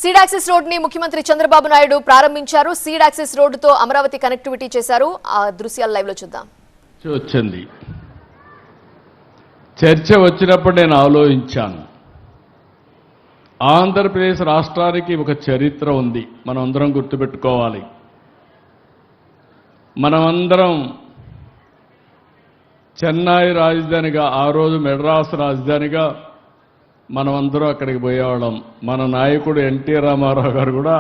Seed access road ని ముఖ్యమంత్రి చంద్రబాబు నాయుడు ప్రారంభించారు. సీడ్ యాక్సెస్ రోడ్డుతో అమరావతి కనెక్టివిటీ చేశారు. ఆ దృశ్యాలు లైవ్ లో చూద్దాం. వచ్చింది చర్చ వచ్చినప్పుడు నేను ఆలోచించాను. ఆంధ్రప్రదేశ్ రాష్ట్రానికి ఒక చరిత్ర ఉంది, మనం అందరం గుర్తుపెట్టుకోవాలి. మనమందరం చెన్నై రాజధానిగా, ఆ రోజు మెడ్రాస్ రాజధానిగా మనమందరం అక్కడికి పోయేవాళ్ళం. మన నాయకుడు ఎన్టీ రామారావు గారు కూడా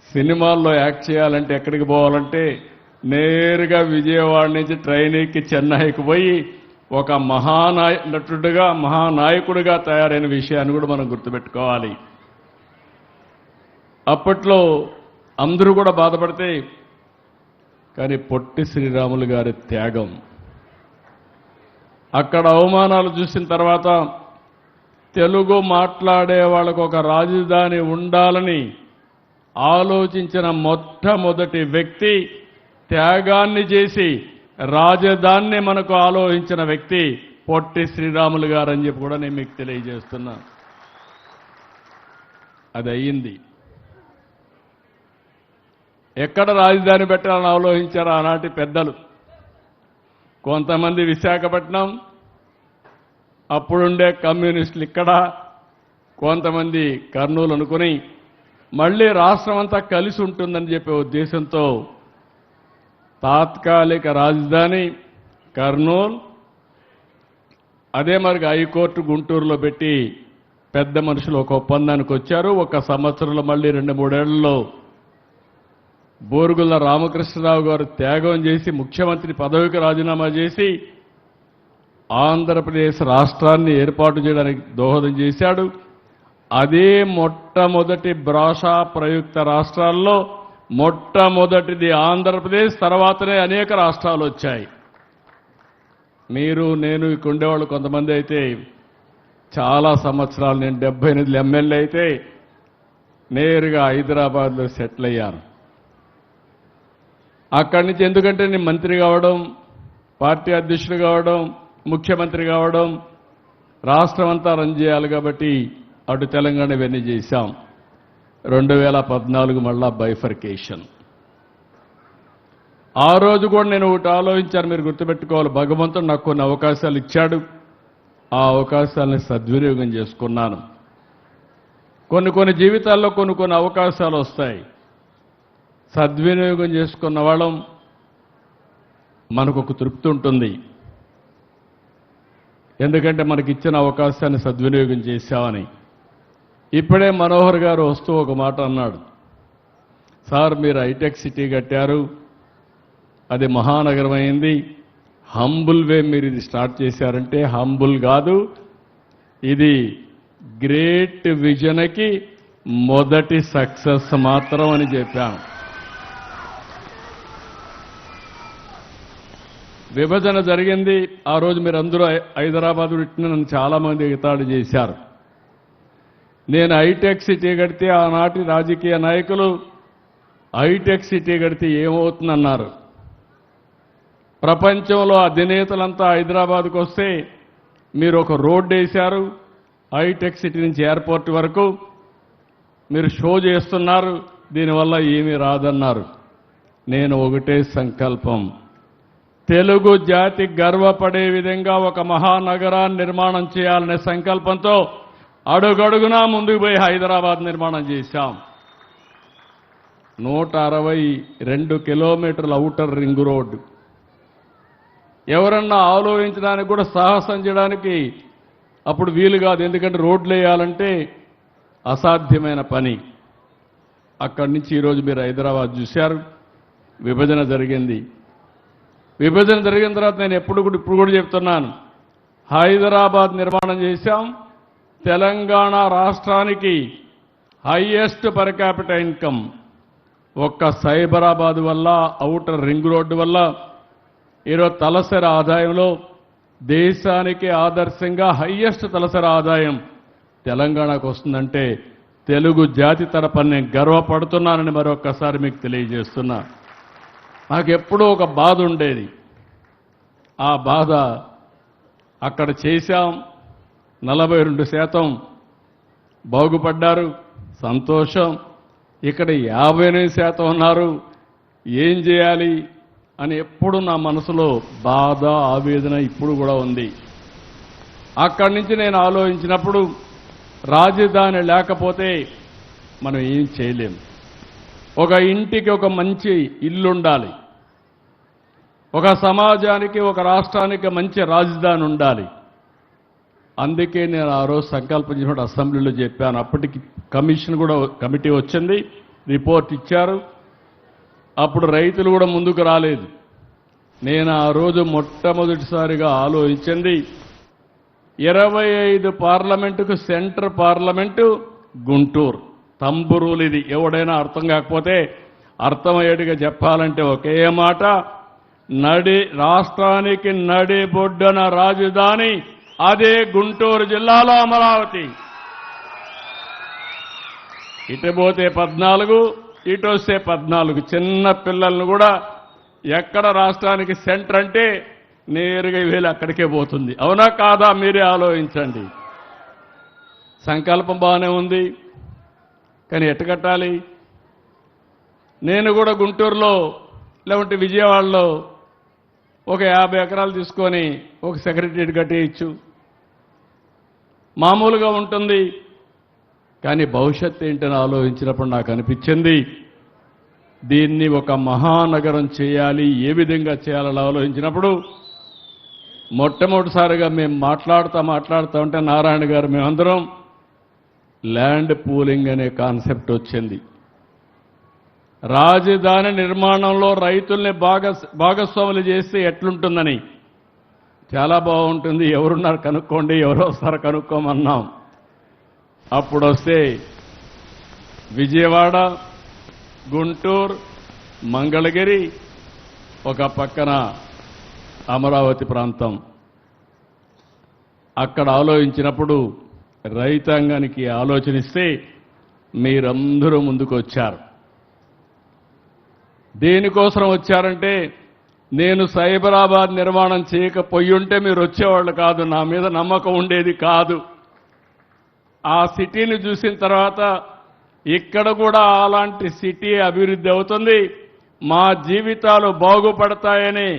సినిమాల్లో యాక్ట్ చేయాలంటే ఎక్కడికి పోవాలంటే నేరుగా విజయవాడ నుంచి ట్రైన్ ఎక్కి చెన్నైకి పోయి ఒక నటుడుగా మహానాయకుడిగా తయారైన విషయాన్ని కూడా మనం గుర్తుపెట్టుకోవాలి. అప్పట్లో అందరూ కూడా బాధపడితే, కానీ పొట్టి శ్రీరాములు గారి త్యాగం, అక్కడ అవమానాలు చూసిన తర్వాత తెలుగు మాట్లాడే వాళ్ళకు ఒక రాజధాని ఉండాలని ఆలోచించిన మొట్టమొదటి వ్యక్తి, త్యాగాన్ని చేసి రాజధానిని మనకు ఆలోచించిన వ్యక్తి పొట్టి శ్రీరాములు గారు అని చెప్పి కూడా నేను మీకు తెలియజేస్తున్నా. అది అయ్యింది. ఎక్కడ రాజధాని పెట్టాలని ఆలోచించారు ఆనాటి పెద్దలు. కొంతమంది విశాఖపట్నం, అప్పుడుండే కమ్యూనిస్టులు ఇక్కడ, కొంతమంది కర్నూలు అనుకుని మళ్ళీ రాష్ట్రం అంతా కలిసి ఉంటుందని చెప్పే ఉద్దేశంతో తాత్కాలిక రాజధాని కర్నూలు, అదే మరి హైకోర్టు గుంటూరులో పెట్టి పెద్ద మనుషులు ఒక ఒప్పందానికి వచ్చారు. ఒక సంవత్సరంలో మళ్ళీ 2-3 ఏళ్లలో బోరుగుల రామకృష్ణరావు గారు త్యాగం చేసి ముఖ్యమంత్రి పదవికి రాజీనామా చేసి ఆంధ్రప్రదేశ్ రాష్ట్రాన్ని ఏర్పాటు చేయడానికి దోహదం చేశాడు. అదే మొట్టమొదటి భాషా ప్రయుక్త రాష్ట్రాల్లో మొట్టమొదటిది ఆంధ్రప్రదేశ్, తర్వాతనే అనేక రాష్ట్రాలు వచ్చాయి. మీరు నేను ఇక్కడ ఉండేవాళ్ళు కొంతమంది అయితే చాలా సంవత్సరాలు, నేను 78 ఎమ్మెల్యే అయితే నేరుగా హైదరాబాద్లో సెటిల్ అయ్యాను. అక్కడి నుంచి ఎందుకంటే నేను మంత్రి కావడం, పార్టీ అధ్యక్షుడు కావడం, ముఖ్యమంత్రి కావడం, రాష్ట్రం అంతా రన్ చేయాలి కాబట్టి అటు తెలంగాణ ఇవన్నీ చేశాం. 2014 మళ్ళా బైఫర్కేషన్. ఆ రోజు కూడా నేను ఒకటి ఆలోచించాను, మీరు గుర్తుపెట్టుకోవాలి. భగవంతుడు నాకు కొన్ని అవకాశాలు ఇచ్చాడు, ఆ అవకాశాలను సద్వినియోగం చేసుకున్నాను. కొన్ని జీవితాల్లో కొన్ని అవకాశాలు వస్తాయి. సద్వినియోగం చేసుకున్న వాళ్ళం మనకు ఒక తృప్తి ఉంటుంది. ఎందుకంటే మనకి ఇచ్చిన అవకాశాన్ని సద్వినియోగం చేశామని. ఇప్పుడే మనోహర్ గారు వస్తూ ఒక మాట అన్నాడు, సార్ మీరు హైటెక్ సిటీ కట్టారు, అది మహానగరం అయింది, హంబుల్ వే మీరు ఇది స్టార్ట్ చేశారంటే హంబుల్ కాదు, ఇది గ్రేట్ విజన్కి మొదటి సక్సెస్ మాత్రం అని చెప్పాను. విభజన జరిగింది, ఆ రోజు మీరందరూ హైదరాబాద్ పెట్టిన నన్ను చాలామంది ఎగతాళి చేశారు. నేను హైటెక్ సిటీ కడితే ఆనాటి రాజకీయ నాయకులు హైటెక్ సిటీ కడితే ఏమవుతుందన్నారు. ప్రపంచంలో అధినేతలంతా హైదరాబాద్కు వస్తే మీరు ఒక రోడ్డు వేశారు, హైటెక్ సిటీ నుంచి ఎయిర్పోర్ట్ వరకు మీరు షో చేస్తున్నారు, దీనివల్ల ఏమీ రాదన్నారు. నేను ఒకటే సంకల్పం, తెలుగు జాతి గర్వపడే విధంగా ఒక మహానగరాన్ని నిర్మాణం చేయాలనే సంకల్పంతో అడుగడుగునా ముందుకు పోయి హైదరాబాద్ నిర్మాణం చేశాం. 162 కిలోమీటర్ల ఔటర్ రింగ్ రోడ్డు. ఎవరన్నా ఆలోచించడానికి కూడా సాహసం చేయడానికి అప్పుడు వీలు కాదు, ఎందుకంటే రోడ్లు వేయాలంటే అసాధ్యమైన పని. అక్కడి నుంచి ఈరోజు మీరు హైదరాబాద్ చూశారు. విభజన జరిగింది. విభజన జరిగిన తర్వాత నేను ఇప్పుడు కూడా చెప్తున్నాను, హైదరాబాద్ నిర్మాణం చేశాం. తెలంగాణ రాష్ట్రానికి హైయెస్ట్ పర్ క్యాపిటల్ ఇన్కమ్ ఒక్క సైబరాబాద్ వల్ల, ఔటర్ రింగ్ రోడ్డు వల్ల ఈరోజు తలసరి ఆదాయంలో దేశానికి ఆదర్శంగా హైయెస్ట్ తలసరి ఆదాయం తెలంగాణకు వస్తుందంటే తెలుగు జాతి తరపున నేను గర్వపడుతున్నానని మరొక్కసారి మీకు తెలియజేస్తున్నా. నాకెప్పుడూ ఒక బాధ ఉండేది, ఆ బాధ అక్కడ చేశాం. 42% బాగుపడ్డారు, సంతోషం. ఇక్కడ 58% ఉన్నారు, ఏం చేయాలి అని ఎప్పుడు నా మనసులో బాధ, ఆవేదన ఇప్పుడు కూడా ఉంది. అక్కడి నుంచి నేను ఆలోచించినప్పుడు రాజధాని లేకపోతే మనం ఏం చేయలేం. ఒక ఇంటికి ఒక మంచి ఇల్లు ఉండాలి, ఒక సమాజానికి, ఒక రాష్ట్రానికి మంచి రాజధాని ఉండాలి. అందుకే నేను ఆ రోజు సంకల్పం చేసినప్పుడు అసెంబ్లీలో చెప్పాను. అప్పటికి కమిటీ వచ్చింది, రిపోర్ట్ ఇచ్చారు. అప్పుడు రైతులు కూడా ముందుకు రాలేదు. నేను ఆ రోజు మొట్టమొదటిసారిగా ఆలోచించింది 25 పార్లమెంటుకు సెంటర్ పార్లమెంటు గుంటూరు. తంబురూలు ఇది. ఎవడైనా అర్థం కాకపోతే అర్థమయ్యేట్టుగా చెప్పాలంటే ఒకే మాట, రాష్ట్రానికి నడిబొడ్డున రాజధాని అదే గుంటూరు జిల్లాలో అమరావతి. ఇటు పోతే 14, ఇటు వస్తే 14. చిన్న పిల్లలను కూడా ఎక్కడ రాష్ట్రానికి సెంటర్ అంటే నేరుగా వీళ్ళు అక్కడికే పోతుంది. అవునా కాదా? మీరే ఆలోచించండి. సంకల్పం బాగానే ఉంది, కానీ ఎట్ట కట్టాలి? నేను కూడా గుంటూరులో లేకుంటే విజయవాడలో ఒక 50 ఎకరాలు తీసుకొని ఒక సెక్రటరియట్ కట్టేయచ్చు, మామూలుగా ఉంటుంది. కానీ భవిష్యత్తు ఏంటని ఆలోచించినప్పుడు నాకు అనిపించింది దీన్ని ఒక మహానగరం చేయాలి. ఏ విధంగా చేయాలని ఆలోచించినప్పుడు మొట్టమొదటిసారిగా మేము మాట్లాడుతూ ఉంటే నారాయణ గారు మేమందరం ల్యాండ్ పూలింగ్ అనే కాన్సెప్ట్ వచ్చింది. రాజధాని నిర్మాణంలో రైతుల్ని భాగస్వాములు చేస్తే ఎట్లుంటుందని. చాలా బాగుంటుంది, ఎవరున్నారు కనుక్కోండి, ఎవరు వస్తారో కనుక్కోమన్నాం. అప్పుడు వస్తే విజయవాడ, గుంటూరు, మంగళగిరి, ఒక పక్కన అమరావతి ప్రాంతం. అక్కడ ఆలోచించినప్పుడు రైతాంగానికి ఆలోచనిస్తే మీరందరూ ముందుకు వచ్చారు. దేనికోసం వచ్చారంటే నేను సైబరాబాద్ నిర్మాణం చేయకపోయి ఉంటే మీరు వచ్చేవాళ్ళు కాదు, నా మీద నమ్మకం ఉండేది కాదు. ఆ సిటీని చూసిన తర్వాత ఇక్కడ కూడా అలాంటి సిటీ అభివృద్ధి అవుతుంది, మా జీవితాలు బాగుపడతాయని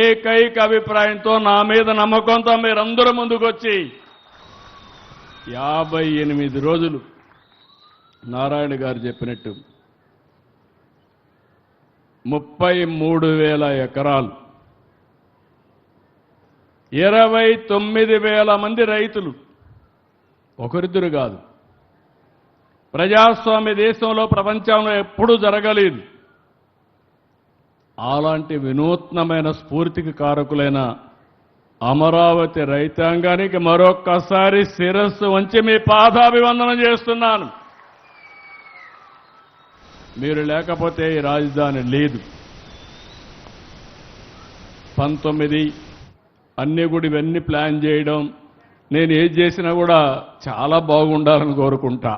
ఏకైక అభిప్రాయంతో, నా మీద నమ్మకంతో మీరందరూ ముందుకొచ్చి 58 రోజులు నారాయణ గారు చెప్పినట్టు 33,000 ఎకరాలు, 29,000 మంది రైతులు, ఒకరిద్దరు కాదు. ప్రజాస్వామ్య దేశంలో, ప్రపంచంలో ఎప్పుడూ జరగలేదు. అలాంటి వినూత్నమైన స్ఫూర్తికి కారకులైన అమరావతి రైతాంగానికి మరొక్కసారి శిరస్సు వంచి మీ పాదాభివందనం చేస్తున్నాను. మీరు లేకపోతే ఈ రాజధాని లేదు. 19 అన్నీ కూడా ఇవన్నీ ప్లాన్ చేయడం, నేను ఏది చేసినా కూడా చాలా బాగుండాలని కోరుకుంటా.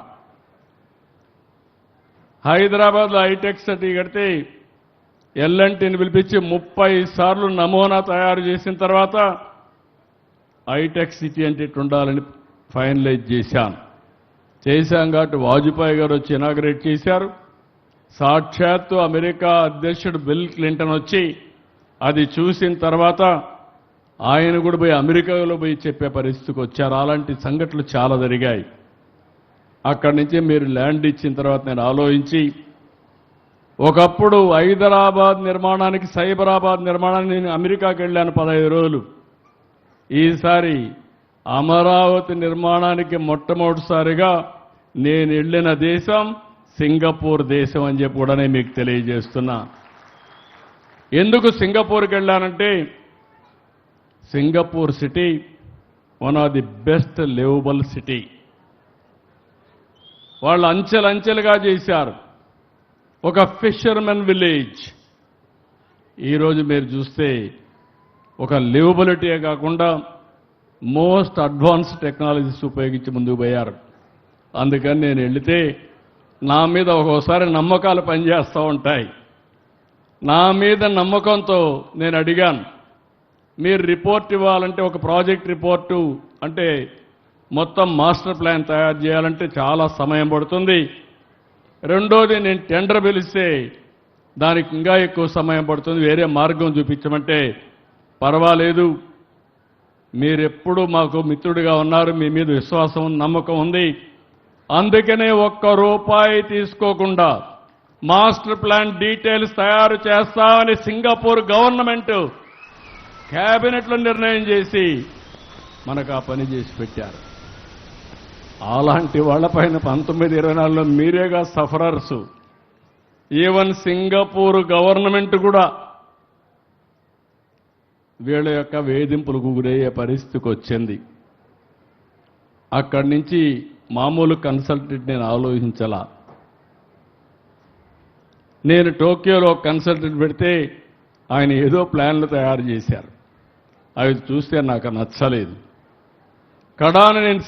హైదరాబాద్లో హైటెక్ సిటీ కడితే ఎల్ఎన్టీని పిలిపించి 30 సార్లు నమూనా తయారు చేసిన తర్వాత హైటెక్ సిటీ అంటే ఉండాలని ఫైనలైజ్ చేశాం కాబట్టి వాజ్పేయి గారు వచ్చి ఇనాగరేట్ చేశారు. సాక్షాత్తు అమెరికా అధ్యక్షుడు బిల్ క్లింటన్ వచ్చి అది చూసిన తర్వాత ఆయన కూడా పోయి అమెరికాలో పోయి చెప్పే పరిస్థితికి వచ్చారు. అలాంటి సంఘటనలు చాలా జరిగాయి. అక్కడి నుంచి మీరు ల్యాండ్ ఇచ్చిన తర్వాత నేను ఆలోచించి, ఒకప్పుడు హైదరాబాద్ నిర్మాణానికి, సైబరాబాద్ నిర్మాణానికి నేను అమెరికాకి వెళ్ళాను 15 రోజులు. ఈసారి అమరావతి నిర్మాణానికి మొట్టమొదటిసారిగా నేను వెళ్ళిన దేశం సింగపూర్ దేశం అని చెప్పి కూడా నేను మీకు తెలియజేస్తున్నా. ఎందుకు సింగపూర్కి వెళ్ళానంటే Singapore city one of the best livable city. వాళ్ళు అంచెలంచెలుగా చేశారు. ఒక ఫిషర్మెన్ విలేజ్. ఈరోజు మీరు చూస్తే ఒక లివబిలిటీయే కాకుండా మోస్ట్ అడ్వాన్స్ టెక్నాలజీస్ ఉపయోగించి ముందుకు పోయారు. అందుకని నేను వెళితే నా మీద ఒక్కోసారి నమ్మకాలు పనిచేస్తూ ఉంటాయి. నా మీద నమ్మకంతో నేను అడిగాను, మీరు రిపోర్ట్ ఇవ్వాలంటే, ఒక ప్రాజెక్ట్ రిపోర్టు అంటే మొత్తం మాస్టర్ ప్లాన్ తయారు చేయాలంటే చాలా సమయం పడుతుంది, రెండోది నేను టెండర్ పిలిస్తే దానికి ఇంకా ఎక్కువ సమయం పడుతుంది, వేరే మార్గం చూపించమంటే పర్వాలేదు, మీరెప్పుడు మాకు మిత్రుడిగా ఉన్నారు, మీ మీద విశ్వాసం నమ్మకం ఉంది, అందుకనే ఒక్క రూపాయి తీసుకోకుండా మాస్టర్ ప్లాన్ డీటెయిల్స్ తయారు చేస్తామని సింగపూర్ గవర్నమెంట్ క్యాబినెట్లో నిర్ణయం చేసి మనకు ఆ పని చేసి పెట్టారు. అలాంటి వాళ్ళపైన 1924లో మీరేగా సఫరర్స్. ఈవెన్ సింగపూర్ గవర్నమెంట్ కూడా వీళ్ళ యొక్క వేధింపులకు గురయ్యే పరిస్థితికి వచ్చింది. అక్కడి నుంచి మామూలు కన్సల్టెంట్ నేను ఆలోచించలా. నేను టోక్యోలో కన్సల్టెంట్ పెడితే ఆయన ఏదో ప్లాన్లు తయారు చేశారు, అవి చూస్తే నాకు నచ్చలేదు. కడాన నేను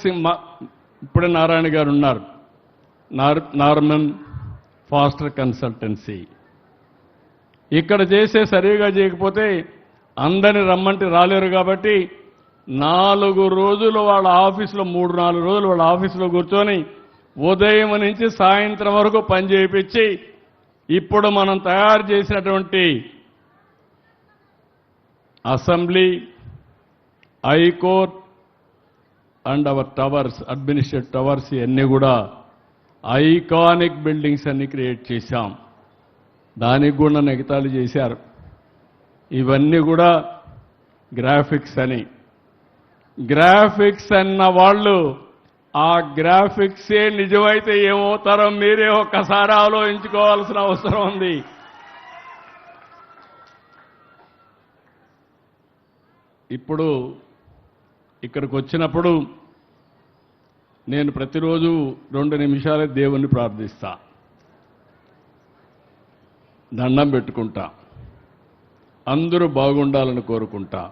ఇప్పుడే నారాయణ గారు ఉన్నారు, నార్మన్ ఫాస్టర్ కన్సల్టెన్సీ. ఇక్కడ చేసే సరిగా చేయకపోతే అందరిని రమ్మంటే రాలేరు కాబట్టి 4 రోజులు వాళ్ళ ఆఫీసులో 3-4 రోజులు వాళ్ళ ఆఫీసులో కూర్చొని ఉదయం నుంచి సాయంత్రం వరకు పని చేయించి ఇప్పుడు మనం తయారు చేసినటువంటి assembly, high court and hour towers, administrative towers ఇవన్నీ కూడా ఐకానిక్ బిల్డింగ్స్ అన్ని క్రియేట్ చేశాం. దానికి కూడా నెగతాలు చేశారు. ఇవన్నీ కూడా గ్రాఫిక్స్ అని. గ్రాఫిక్స్ అన్న వాళ్ళు ఆ గ్రాఫిక్సే నిజమైతే ఏమవుతారో మీరే ఒక్కసారి ఆలోచించుకోవాల్సిన అవసరం ఉంది. ఇప్పుడు ఇక్కడికి వచ్చినప్పుడు నేను ప్రతిరోజు 2 నిమిషాలే దేవుణ్ణి ప్రార్థిస్తా, దండం పెట్టుకుంటా, అందరూ బాగుండాలని కోరుకుంటా.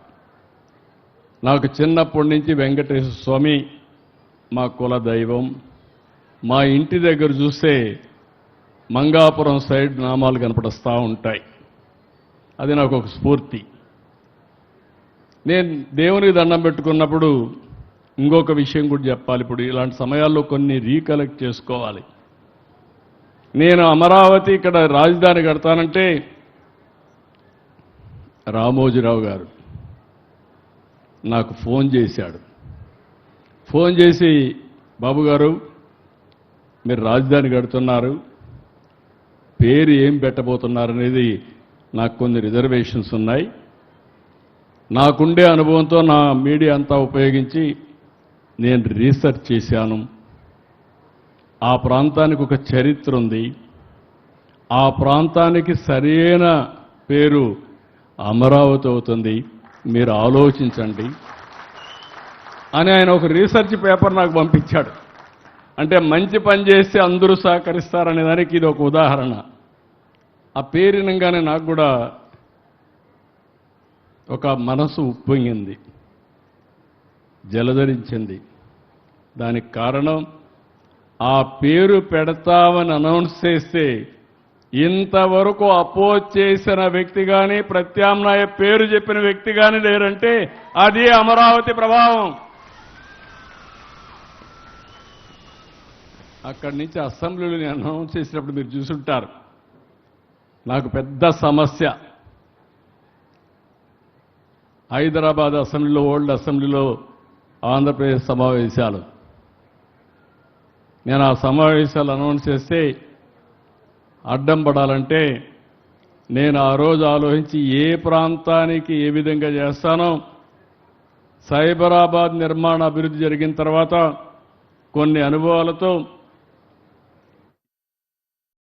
నాకు చిన్నప్పటి నుంచి వెంకటేశ్వర స్వామి మా కుల దైవం. మా ఇంటి దగ్గర చూస్తే మంగాపురం సైడ్ నామాలు కనపడస్తూ ఉంటాయి. అది నాకు ఒక స్ఫూర్తి. నేను దేవునికి దండం పెట్టుకున్నప్పుడు ఇంకొక విషయం కూడా చెప్పాలి. ఇప్పుడు ఇలాంటి సమయాల్లో కొన్ని రీకలెక్ట్ చేసుకోవాలి. నేను అమరావతి ఇక్కడ రాజధాని కడతానంటే రామోజీరావు గారు నాకు ఫోన్ చేశాడు. ఫోన్ చేసి, బాబు గారు మీరు రాజధాని కడుతున్నారు, పేరు ఏం పెట్టబోతున్నారు అనేది నాకు కొన్ని రిజర్వేషన్స్ ఉన్నాయి. నాకుండే అనుభవంతో నా మీడియా అంతా ఉపయోగించి నేను రీసెర్చ్ చేశాను. ఆ ప్రాంతానికి ఒక చరిత్ర ఉంది, ఆ ప్రాంతానికి సరైన పేరు అమరావతి అవుతుంది, మీరు ఆలోచించండి అని ఆయన ఒక రీసెర్చ్ పేపర్ నాకు పంపించాడు. అంటే మంచి పని చేస్తే అందరూ సహకరిస్తారనే దానికి ఇది ఒక ఉదాహరణ. ఆ పేరినంగానే నాకు కూడా ఒక మనసు ఉప్పొంగింది, జలధరించింది. దానికి కారణం ఆ పేరు పెడతామని అనౌన్స్ చేస్తే ఇంతవరకు అపోజ్ చేసిన వ్యక్తి కానీ ప్రత్యామ్నాయ పేరు చెప్పిన వ్యక్తి కానీ లేరంటే అది అమరావతి ప్రభావం. అక్కడి నుంచి అసెంబ్లీలో నేను అనౌన్స్ చేసినప్పుడు మీరు చూసుంటారు, నాకు పెద్ద సమస్య. హైదరాబాద్ అసెంబ్లీలో, ఓల్డ్ అసెంబ్లీలో ఆంధ్రప్రదేశ్ సమావేశాలు. నేను ఆ సమావేశాలు అనౌన్స్ చేస్తే అడ్డం పడాలంటే నేను ఆ రోజు ఆలోచించి ఏ ప్రాంతానికి ఏ విధంగా చేస్తానో, సైబరాబాద్ నిర్మాణ అభివృద్ధి జరిగిన తర్వాత కొన్ని అనుభవాలతో